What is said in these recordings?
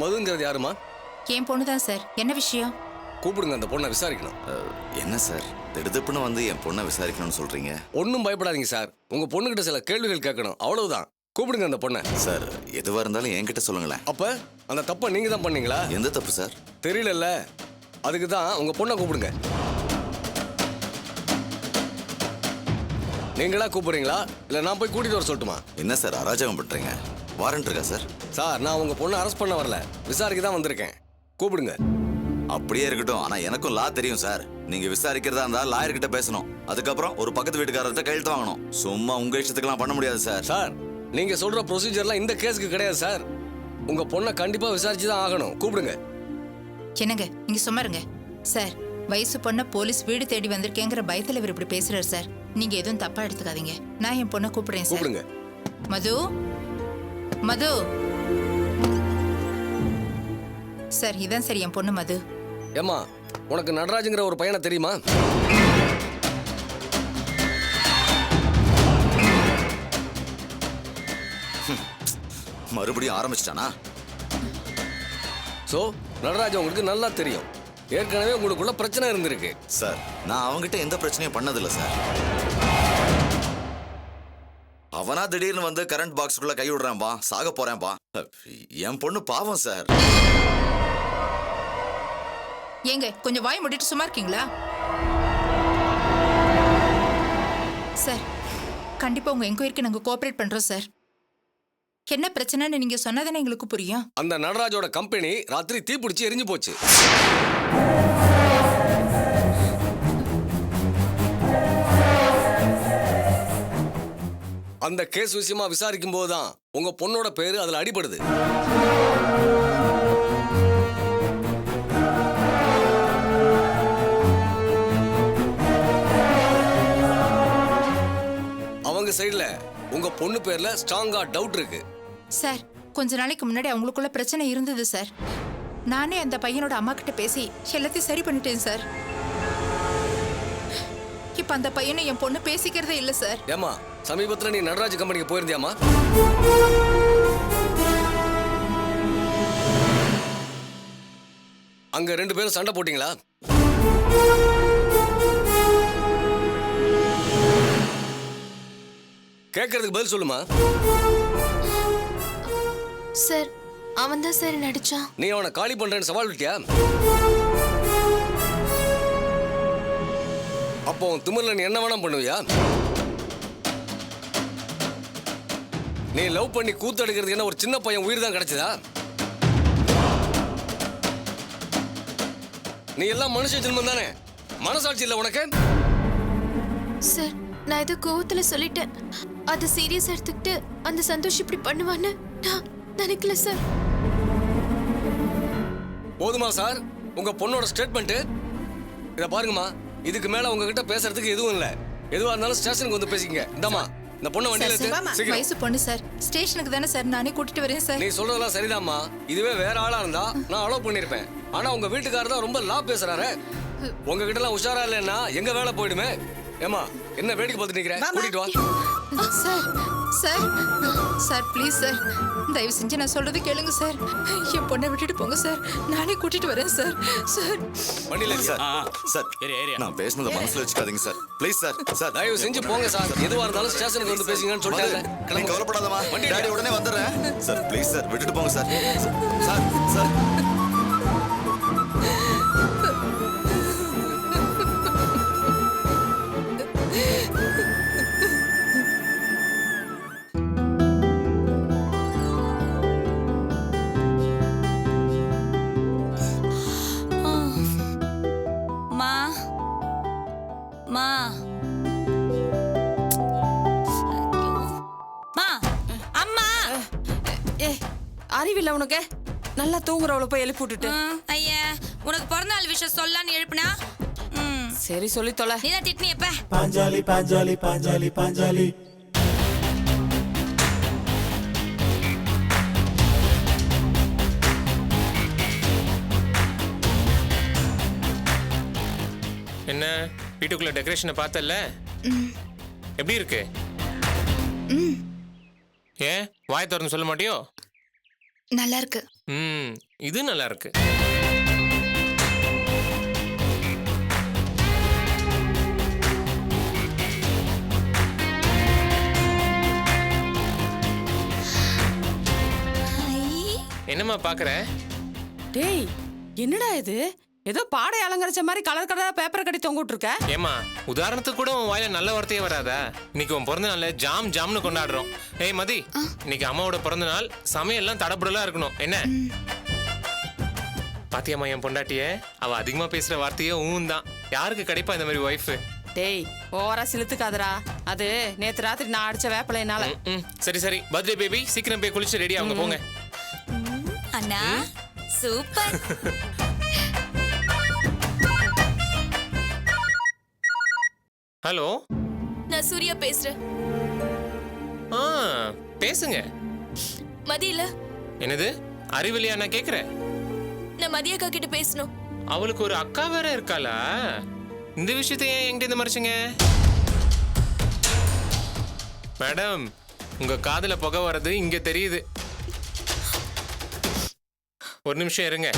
மதுங்கிறது யாருமா? என் பொண்ணு தான் சார். என்ன விஷயம்? கூப்பிடுங்க, அந்த பொண்ணை விசாரிக்கணும். என்ன சார் திடுதிப்புன்னு வந்து என் பொண்ணை விசாரிக்கணும்னு சொல்றீங்க? ஒன்றும் பயப்படாதீங்க சார். உங்க பொண்ணுகிட்ட சில கேள்விகள் கேட்கணும், அவ்வளவுதான். கூப்பிடுங்க அந்த பொண்ணை. சார் எதுவா இருந்தாலும் என்கிட்ட சொல்லுங்களேன். அப்ப அந்த தப்பை நீங்க தான் பண்ணீங்களா? எந்த தப்பு சார்? தெரியலல்ல, அதுக்கு தான் உங்க பொண்ணை கூப்பிடுங்க. நீங்களா கூப்பிடுறீங்களா இல்ல நான் போய் கூட்டிட்டு வர சொல்லட்டுமா? என்ன சார் அராஜகம் பண்றீங்க? வாரண்ட் இருக்கா சார்? சார் நான் உங்க பொண்ணை அரெஸ்ட் பண்ண வரல, விசாரிக்க தான் வந்திருக்கேன். கூப்பிடுங்க. அப்படியே இருக்கட்டும். ஆனா எனக்கும் லா தெரியும் சார். நீங்க விசாரிக்கிறதா இருந்தா லாயர் கிட்ட பேசணும். அதுக்கப்புறம் ஒரு பக்கத்து வீட்டுக்காரர்கிட்ட கையெழுத்து வாங்கணும். சும்மா உங்க இஷ்டத்துக்குலாம் பண்ண முடியாது சார். சார் நீங்க சொல்ற ப்ரொசீஜர்லாம் இந்த கேஸுக்கு கிடையாது சார். உங்க பொண்ணை கண்டிப்பா விசாரிச்சு தான் ஆகணும். கூப்பிடுங்க. என்னங்க நீங்க சும்மா இருங்க சார். வயசு பொண்ண போலீஸ் வீடு தேடி வந்திருக்கேங்கிற பயத்துல இவர் இப்படி பேசுறாரு சார். நீங்க எதுவும் தப்பா எடுத்துக்காதீங்க. நான் என் பொண்ணை கூப்பிடுறேன் சார். கூப்பிடுங்க. மது, மது சார். இதான் சார் என் பொண்ணு மது. ஏம்மா, உனக்கு நடராஜுங்கிற ஒரு பையனை தெரியுமா? மறுபடியும் ஆரம்பிச்சிட்டானா? சோ நடராஜ் உங்களுக்கு நல்லா தெரியும். ஏற்கனவே உங்களுக்குள்ள பிரச்சனை இருந்திருக்கு. சார் நான் அவங்ககிட்ட எந்த பிரச்சனையும் பண்ணதில்லை சார். அவனா திடீர்னு வந்து கரண்ட் பாக்ஸுக்குள்ள கை விடுறான்பா, சாக போறேன்பா. என் பொண்ணு பாவம் சார். ஏங்க கொஞ்சம் வாய் மூடிட்டு சும்மா இருக்கீங்களா? சார் கண்டிப்பா உங்க என்கொயரிக்கு நாங்க கோஆபரேட் பண்றோம் சார். என்ன பிரச்சனைன்னு நீங்க சொன்னதானே எங்களுக்கு புரியும். அந்த நடராஜோட கம்பெனி ராத்திரி தீப்பிடிச்சு எரிஞ்சு போச்சு. அந்த கேஸ் விஷயமா விசாரிக்கும் போதுதான் உங்க பொண்ணோட பேரு அதுல அடிபடுது. அவங்க சைடுல உங்க பொண்ணு பேர்ல ஸ்ட்ராங்கா டவுட் இருக்கு. சார் கொஞ்ச நாளைக்கு முன்னாடி அவங்களுக்குள்ள பிரச்சனை இருந்தது சார். நானே அந்த பையனோட அம்மா கிட்ட பேசி எல்லாத்தையும் சரி பண்ணிட்டேன் சார். இப்ப அந்த பையனை என் பொண்ணு பேசிக்கிறதே இல்ல சார். ஏமா, சமீபத்துல நீ நடராஜ் கம்பெனிக்கு போயிருந்தியாமா? அங்க 2 பேரும் சண்டை போட்டீங்களா? கேட்கறதுக்கு பதில் சொல்லுமா. சார் அவன் தான் சார் நடிச்சான். நீ அவனை காலி பண்றேன்னு சவால் விட்டியா? அப்போ திமிர்ல நீ என்ன வேணா பண்ணுவியா? நீ லவ் பண்ணி கூத்தெடுக்கிறது என்ன ஒரு சின்ன பையன் உயிர் தான் கிடைச்சதா? நீ எல்லாம் மனுஷ ஜென்மம் தானே, மனசாட்சி இல்ல உனக்கு? சார் நான் ஏதோ கோவத்துல சொல்லிட்டேன். அது சீரியஸ் எடுத்துக்கிட்டு அந்த சந்தோஷ் இப்படி பண்ணுவான்னு நான் நினைக்கல சார். போதுமா சார் உங்க பொண்ணோட ஸ்டேட்மெண்ட்? இத பாருங்கம்மா, இதுக்கு மேல உங்ககிட்ட பேசுறதுக்கு எதுவும் இல்ல. எதுவா இருந்தாலும் ஸ்டேஷனுக்கு வந்து பேசிக்கங்க. இந்தாமா இந்த பொண்ணை வண்டியில ஏத்து. வயசு பொண்ணு சார். ஸ்டேஷனுக்கு தானே சார் நானே கூட்டிட்டு வரேன் சார். நீ சொல்றதெல்லாம் சரிதாம்மா. இதுவே வேற ஆளா இருந்தா நான் அலோவ் பண்ணிருப்பேன். ஆனா உங்க வீட்டுக்காரர் தான் ரொம்ப லா பேசுறாரு. உங்ககிட்ட எல்லாம் உஷாரா இல்லைன்னா எங்க வேலை போயிடுமே. ஏமா என்ன வேடிக்கை பார்த்துட்டு நிக்கிற? கூட்டிட்டு வா. Sir sir sir please sir, தயவு செஞ்சு நான் சொல்றது கேளுங்க சார். என் பொண்ணை விட்டுட்டு போங்க சார். நானே கூட்டிட்டு வரேன் சார். சார் வண்டியில சார் சார் நான் பேசுனத மனசுல வச்சுக்காதீங்க சார். Please sir. சார் தயவு செஞ்சு போங்க சார். எதுவா இருந்தாலும் ஸ்டேஷனுக்கு வந்து பேசிங்கன்னு சொல்லிட்டாங்க. நீங்க கவலைப்படாதமா, டாடி உடனே வந்துடுறேன். சார் ப்ளீஸ் சார் விட்டுட்டு போங்க சார். சார் சார் அறிவில்ல உனக்கு? நல்லா தூங்குறவள போய் எழுப்பி விட்டுட்டு. ஐயா உனக்கு பிறந்த நாள் விஷயம் சொல்லலான்னு எழுப்புனா சரி சொல்லி தொலை. நீ தான் திட்டினி எப்ப? பாஞ்சாலி பாஞ்சாலி பாஞ்சாலி பாஞ்சாலி. என்ன வீட்டுக்குள்ள டெக்கரேஷனை பார்த்தல? எப்படி இருக்கு? ஏன் வாய் திறந்து சொல்ல மாட்டியோ? நல்லா இருக்கு. இது நல்லா இருக்கு. என்னம்மா பாக்குற? டேய் என்னடா இது? ஏதோ பாடை அலங்கரிச்ச மாதிரி கலர் கலரா பேப்பர் கட்டி தொங்கிட்டு இருக்க. ஏமா உதாரணத்துக்கு கூட உன் வாயில நல்ல வார்த்தையே வராதா? இன்னைக்கு உன் பிறந்த நாள் ஜாம் ஜாம்னு கொண்டாடுறோம். ஏய் மதி, இன்னைக்கு அம்மாவோட பிறந்த நாள், சமையல்லாம் தடபுடலா இருக்கணும் என்ன? பாத்தியம்மா என் பொண்டாட்டிய, அவ அதிகமா பேசுற வார்த்தையே தான். யாருக்கு கிடைப்பா இந்த மாதிரி ஒய்ஃப்? டேய் ஓவரா சிலுத்துக்காதடா. அது நேத்து ராத்திரி நான் அடிச்ச வேப்பலைனால. சரி சரி, பர்த்டே பேபி, சீக்கிரம் போய் குளிச்சு ரெடி ஆகுங்க போங்க. அண்ணா சூப்பர். ஹலோ, நான் சூர்யா பேசுறேன். பேசுங்க. மதி இல்ல? என்னது அறிவிலியா? நான் கேக்குறேன். நான் மதி அக்கா கிட்ட பேசணும். அவளுக்கு ஒரு அக்கா வேற இருக்காளா? இந்த விஷயத்தை ஏன் என்கிட்ட இருந்து மறைச்சிங்க? மேடம், உங்க காதுல புகை வர்றது இங்க தெரியுது. ஒரு நிமிஷம் இருங்க.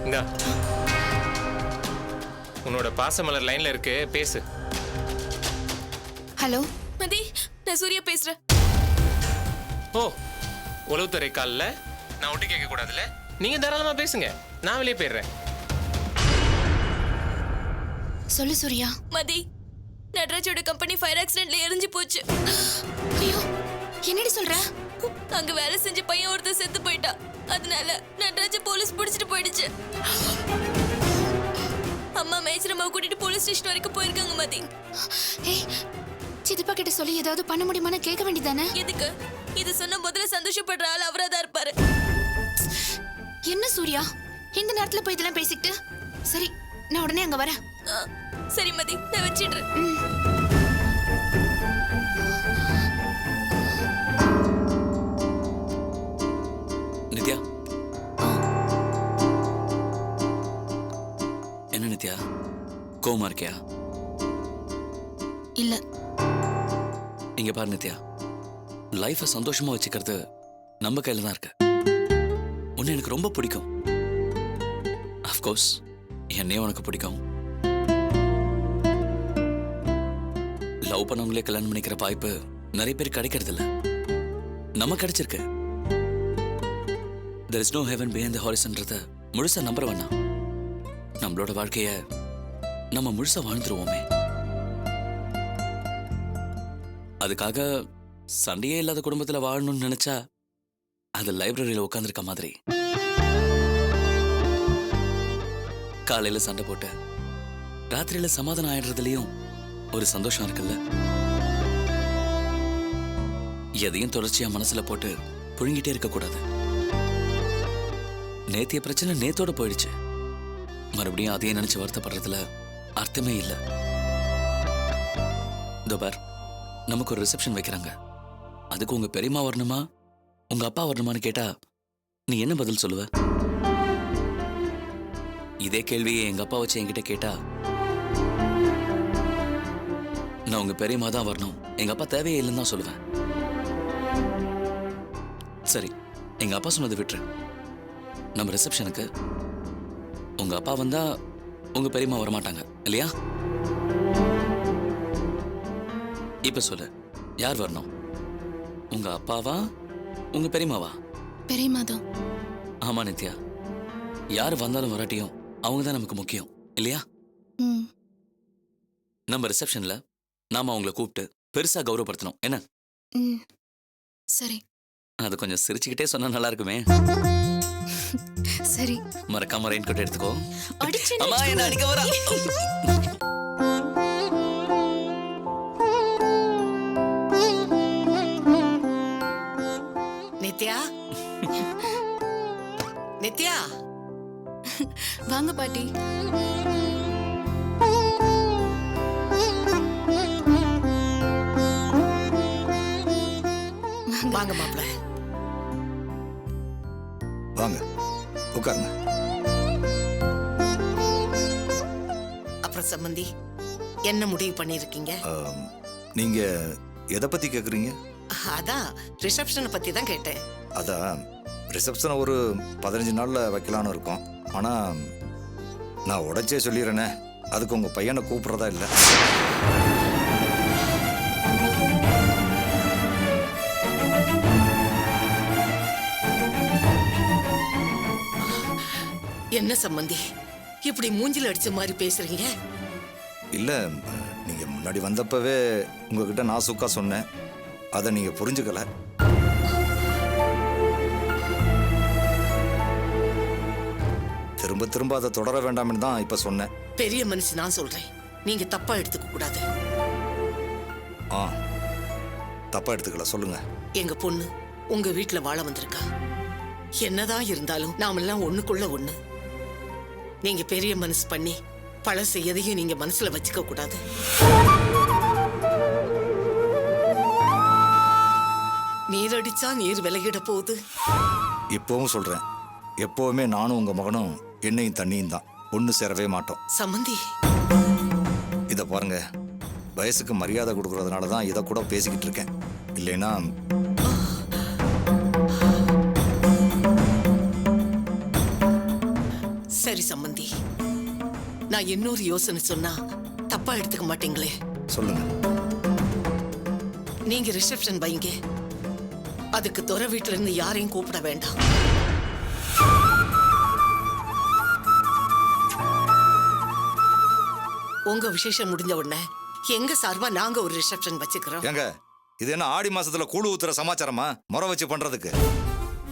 இந்தா, உன்னோட பாசமலர் லைன்ல இருக்கு, பேசு. ஹலோ மதி, நான் சூர்யா பேசுறேன். ஓ, உளவுத்துறை கால்ல நான் ஒட்டி கேட்க கூடாதுல்ல? நீங்க தாராளமா பேசுங்க, நான் வெளியே போயிடுறேன். சொல்லு சூர்யா. மதி, நடராஜோட கம்பெனி ஃபயர் ஆக்சிடென்ட்ல எரிஞ்சு போச்சு. ஐயோ, என்னடி சொல்ற? அங்க வேலை செஞ்ச பையன் ஒருத்தர் செத்து போயிட்டா. அதனால நடராஜ போலீஸ் பிடிச்சிட்டு போயிடுச்சு. அம்மா மேய்ச்சலம்மா கூட்டிட்டு போலீஸ் ஸ்டேஷன் வரைக்கும் போயிருக்காங்க மதி. ஏய், சித்தப்பா கிட்ட சொல்லி ஏதாவது பண்ண முடியுமான்னு கேட்க வேண்டியதானே? எதுக்கு? இது சொன்ன முதல்ல சந்தோஷப்படுற ஆள் அவராதான் இருப்பாரு. என்ன சூர்யா, இந்த நேரத்துல போய் இதெல்லாம் பேசிக்கிட்டு? சரி, நான் உடனே அங்க வரேன். சரி மதி, நான் வச்சிடுறேன். நித்யா, என்ன நித்யா, கோவமா இருக்கியா? இல்ல. இங்க பாரு நித்யா, லைஃபை சந்தோஷமா வச்சுக்கிறது நம்ம கையில தான் இருக்கு. உன்னை எனக்கு ரொம்ப பிடிக்கும். அஃப்கோர்ஸ் என்னையும் உனக்கு பிடிக்கும். லவ் பண்ணவங்களே கல்யாணம் பண்ணிக்கிற வாய்ப்பு நிறைய பேர் கிடைக்கிறது இல்ல. நம்ம கிடைச்சிருக்கு. There is no heaven behind the horizonன்றத முழுசா நம்புற வேணாம். நம்மளோட வாழ்க்கைய நம்ம முழுசா வாழ்ந்துருவோமே. அதுக்காக சண்டையே இல்லாத குடும்பத்துல வாழணும்னு நினைச்சா அது லைப்ரரியில உட்காந்துருக்க மாதிரி. காலையில சண்டை போட்டு ராத்திரியில சமாதானம் ஆயிடுறதுலயும் ஒரு சந்தோஷம் இருக்குல்ல. எதையும் தொடர்ச்சியா மனசுல போட்டு புழுங்கிட்டே இருக்க கூடாது. நேத்திய பிரச்சனை நேத்தோட போயிடுச்சு. மறுபடியும் அதையே நினைச்சு வருத்தப்படுறதுல அர்த்தமே இல்ல. பார், நமக்கு ஒரு ரிசப்ஷன் வைக்கிறாங்க. அதுக்கு உங்க பெரியம்மா வரணுமா உங்க அப்பா வரணுமான்னு கேட்டா நீ என்ன பதில் சொல்லுவ? இதே கேள்வியை எங்க அப்பா வச்சு என்கிட்ட கேட்டா நான் உங்க பெரியம்மா தான் வரணும், எங்க அப்பா தேவையே இல்லைன்னு தான் சொல்லுவேன். சரி, எங்க அப்பா சொன்னதை விட்டுரு. நம்ம ரிசப்ஷனுக்கு உங்க அப்பா வந்தா உங்க பெரியம்மா வரமாட்டாங்க இல்லையா? இப்ப சொல்லு, யார் வரணும்? உங்க அப்பாவா உங்க பெரியம்மாவா? பெரியம்மா தான். ஆமா நித்யா, யார் வந்தாலும் வராட்டியும் அவங்க தான் நமக்கு முக்கியம் இல்லையா? நம்ம ரிசப்ஷன்ல நாம அவங்கள கூப்பிட்டு பெருசா கௌரவப்படுத்தணும் என்ன? சரி. அது கொஞ்சம் சிரிச்சுக்கிட்டே சொன்னா நல்லா இருக்குமே. சரி, மறக்காம ரெயின் கோட் எடுத்துக்கோ. அடிச்சு அம்மா என்ன அடிக்க வரா? நித்யா, நித்யா, வாங்க பாட்டி. வாங்க மாப்பிள்ள. வாங்க உட்காருங்க. அப்புறம் சம்பந்தி, என்ன முடிவு பண்ணிருக்கீங்க? நீங்க எதை பத்தி கேக்குறீங்க? அதான் ரிசப்ஷனை பத்தி தான் கேட்டேன். அதான் ரிசப்ஷனை ஒரு 15 நாள்ல வைக்கலான்னு இருக்கோம். ஆனா நான் உடைச்சே சொல்லிடுறேனே, அதுக்கு உங்க பையனை கூப்பிடுறதா இல்லை. என்ன சம்பந்தி இப்படி மூஞ்சில அடிச்ச மாதிரி பேசுறீங்க? இல்ல, நீங்க முன்னாடி வந்தப்பவே உங்ககிட்ட நான் சுக்கா சொன்னேன், அதை நீங்க புரிஞ்சுக்கல. திரும்ப திரும்ப அதை தொடர வேண்டாம்னு தான் இப்ப சொன்னேன். பெரிய மனுஷன் நான் சொல்றேன், நீங்க தப்பா எடுத்துக்க கூடாது. தப்பா எடுத்துக்கல, சொல்லுங்க. எங்க பொண்ணு உங்க வீட்டுல வாழ வந்திருக்கா. என்னதான் இருந்தாலும் நாமெல்லாம் ஒண்ணுக்குள்ள ஒண்ணு. நீங்க பெரிய மனசு பண்ணி பழச எதையும் நீங்க மனசுல வச்சுக்க கூடாது. நீர் அடிச்சா நீர் விலகிட போகுது. இப்பவும் சொல்றேன், எப்பவுமே நானும் உங்க மகனும் எண்ணெயும் தண்ணியும் தான், ஒண்ணு சேரவே மாட்டோம். சம்மந்தி இத பாருங்க, வயசுக்கு மரியாதை கொடுக்கறதுனால தான் இதை கூட பேசிக்கிட்டு இருக்கேன். இல்லைன்னா சரி சம்மந்தி, நான் இன்னொரு யோசனை சொன்னா தப்பா எடுத்துக்க மாட்டீங்களே? சொல்லுங்க. நீங்க ரிசப்ஷன் வைங்க, அதுக்கு துறை வீட்டுல இருந்து யாரையும் கூப்பிட வேண்டாம். உங்க விசேஷம் முடிஞ்ச உடனே எங்க சார்பா நாங்க ஒரு ரிசப்ஷன் வச்சுக்கிறோம். ஏங்க, இது என்ன ஆடி மாசத்துல கூழு ஊத்துற சமாச்சாரமா முறை வச்சு பண்றதுக்கு?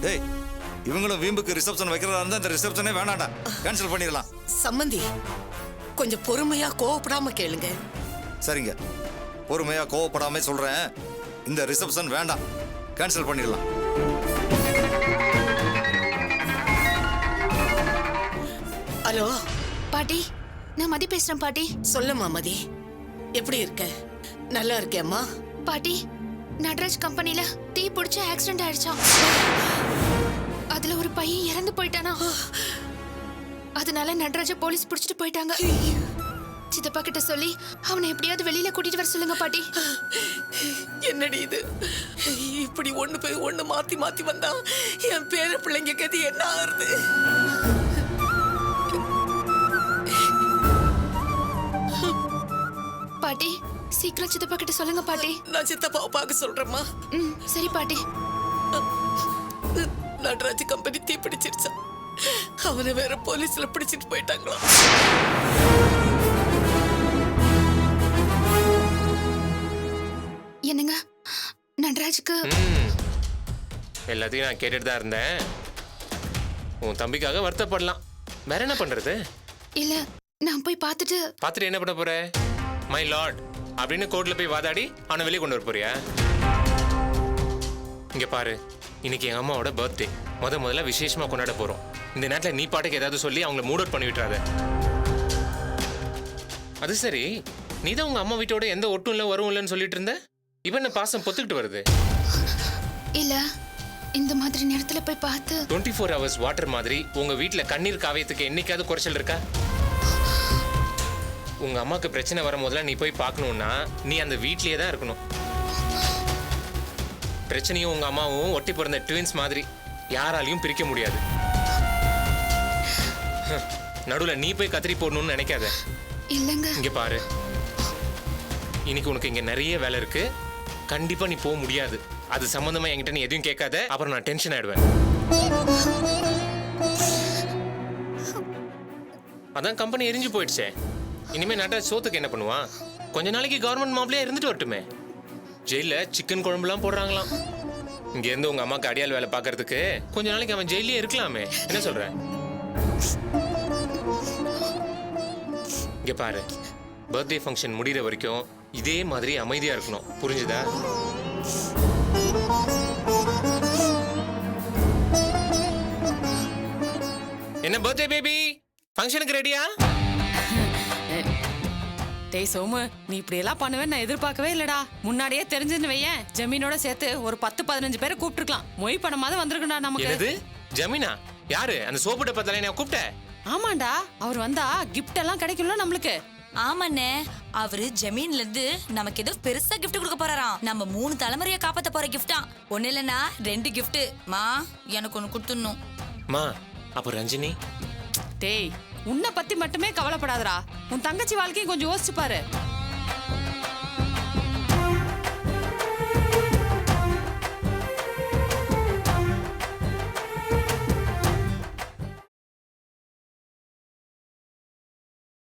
டேய், இவங்களும் வீம்புக்கு ரிசப்ஷன் வைக்கிறதா இருந்தா இந்த ரிசப்ஷனே வேணாடா, கேன்சல் பண்ணிடலாம். சம்மந்தி கொஞ்சம் பொறுமையா கோவப்படாம கேளுங்க. சரிங்க, பொறுமையா கோவப்படாம சொல்றேன், இந்த ரிசப்ஷன் வேண்டாம், கேன்சல் பண்ணிடலாம். ஹலோ பாட்டி, நான் மதி பேசுறேன் பாட்டி. சொல்லுமா மதி, எப்படி இருக்க? நல்லா இருக்கேம்மா. பாட்டி, நடராஜ் கம்பெனில தீ பிடிச்ச ஆக்சிடென்ட் ஆயிடுச்சாம். அதுல ஒரு பையன் இறந்து போயிட்டானா. அதனால நடராஜ போலீஸ் பிடிச்சிட்டு போயிட்டாங்க. சித்தப்பா கிட்ட சொல்லி அவனை எப்படியாவது வெளியில கூட்டிட்டு வர சொல்லுங்க பாட்டி. என்னடி இது, இப்படி ஒண்ணு போய் ஒண்ணு மாத்தி மாத்தி வந்தா என் பேர பிள்ளைங்க கதி என்ன ஆகுறது? பாட்டி, சீக்கிரம் சித்தப்பா கிட்ட சொல்லுங்க பாட்டி. நான் சித்தப்பாவை பார்க்க சொல்றேம்மா. சரி பாட்டி. நடராஜ் கம்பெனி தீ பிடிச்சிருச்சா, அவனை வேற போலீஸ்ல பிடிச்சிட்டு போயிட்டாங்களா? என்னங்க, நடராஜுக்கு எல்லாத்தையும் நான் கேட்டுட்டு தான் இருந்தேன். உன் தம்பிக்காக வருத்தப்படலாம், வேற என்ன பண்றது? இல்ல, நான் போய் பார்த்துட்டு என்ன பண்ண போற? மை லார்ட் அப்படின்னு கோர்ட்ல போய் வாதாடி அவனை வெளியே கொண்டு வர போறியா? இங்க பாரு, இன்னைக்கு எங்க அம்மாவோட பர்த்டே, முதல்ல விசேஷமா கொண்டாட போறோம். இந்த நேரத்துல நீ பாட்டுக்கு ஏதாவது சொல்லி அவங்கள மூட் அவுட் பண்ணி விட்டுறாத. அது சரி, நீ தான் உங்க அம்மா வீட்டோட எந்த ஒட்டும் இல்லை வரும் இல்லைன்னு சொல்லிட்டு இருந்த, இப்ப என்ன பாசம் பொத்துக்கிட்டு வருது? இல்ல, இந்த மாதிரி நேரத்துல போய் பார்த்து 24 hours வாட்டர் மாதிரி உங்க வீட்டுல கண்ணீர் காவியத்துக்கு என்னைக்காவது குறைச்சல் இருக்கா? உங்க அம்மாக்கு பிரச்சனை வரும் போதெல்லாம் நீ போய் பார்க்கணும்னா நீ அந்த வீட்லயே தான் இருக்கணும். பிரச்சனையும் உங்க அம்மாவும் ஒட்டி பிறந்த ட்வின்ஸ் மாதிரி யாராலையும் பிரிக்க முடியாது. நடுவுல நீ போய் கத்திரி போடணும்னு நினைக்காத. இல்லங்க, இங்க பாரு, இன்னைக்கு உனக்கு இங்க நிறைய வேலை இருக்கு, கண்டிப்பா நீ போக முடியாது. அது சம்பந்தமா என்கிட்ட நீ எதையும் கேட்காத, அப்புறம் நான் டென்ஷன் ஆயிடுவேன். அதான் கம்பெனி எரிஞ்சு போயிடுச்சே, இனிமே நடராஜ் சோத்துக்கு என்ன பண்ணுவான்? கொஞ்ச நாளைக்கு கவர்மெண்ட் மாப்பிளையா இருந்துட்டு வரட்டுமே. ஜெயில சிக்கன் குழம்புலாம் போடுறாங்களாம். இங்க இருந்து உங்க அம்மாக்கு அடியால் வேலை பார்க்கறதுக்கு கொஞ்ச நாளைக்கு அவன் ஜெயிலே இருக்கலாமே. என்ன சொல்ற? இங்க பாரு, பர்த்டே ஃபங்க்ஷன் முடிகிற வரைக்கும் இதே மாதிரி அமைதியா இருக்கணும், புரிஞ்சுதா? என்ன பர்த்டே பேபி, ஃபங்க்ஷனுக்கு ரெடியா? டேய் சோமு, நீ இப்படி எல்லாம் பண்ணுவேன்னு நான் எதிர்பார்க்கவே இல்லடா. முன்னாடியே தெரிஞ்சுன்னு வையேன், ஜமீனோட சேர்த்து ஒரு 10-15 பேரை கூப்பிட்டுருக்கலாம். மொய் பணமாவது வந்திருக்குடா நமக்கு. என்னது ஜமீனா? யாரு அந்த சோப்பு டப்பா தலையை நான் கூப்பிட்ட? ஆமாண்டா, அவர் வந்தா கிஃப்ட் எல்லாம் கிடைக்கும்ல நம்மளுக்கு. ஆமாண்ணே, அவரு ஜமீன்ல இருந்து நமக்கு ஏதோ பெருசா gift கொடுக்க போறாராம். நம்ம 3 தலைமுறையை காப்பாத்த போற கிஃப்டா. ஒண்ணு இல்லனா 2 gift. மா, எனக்கு ஒண்ணு கொடுத்துடணும். மா அப்போ ரஞ்சினி டேய், உன்னை பத்தி மட்டுமே கவலைப்படாதடா. உன் தங்கச்சி வாழ்க்கையும் கொஞ்சம் யோசிச்சு பாரு.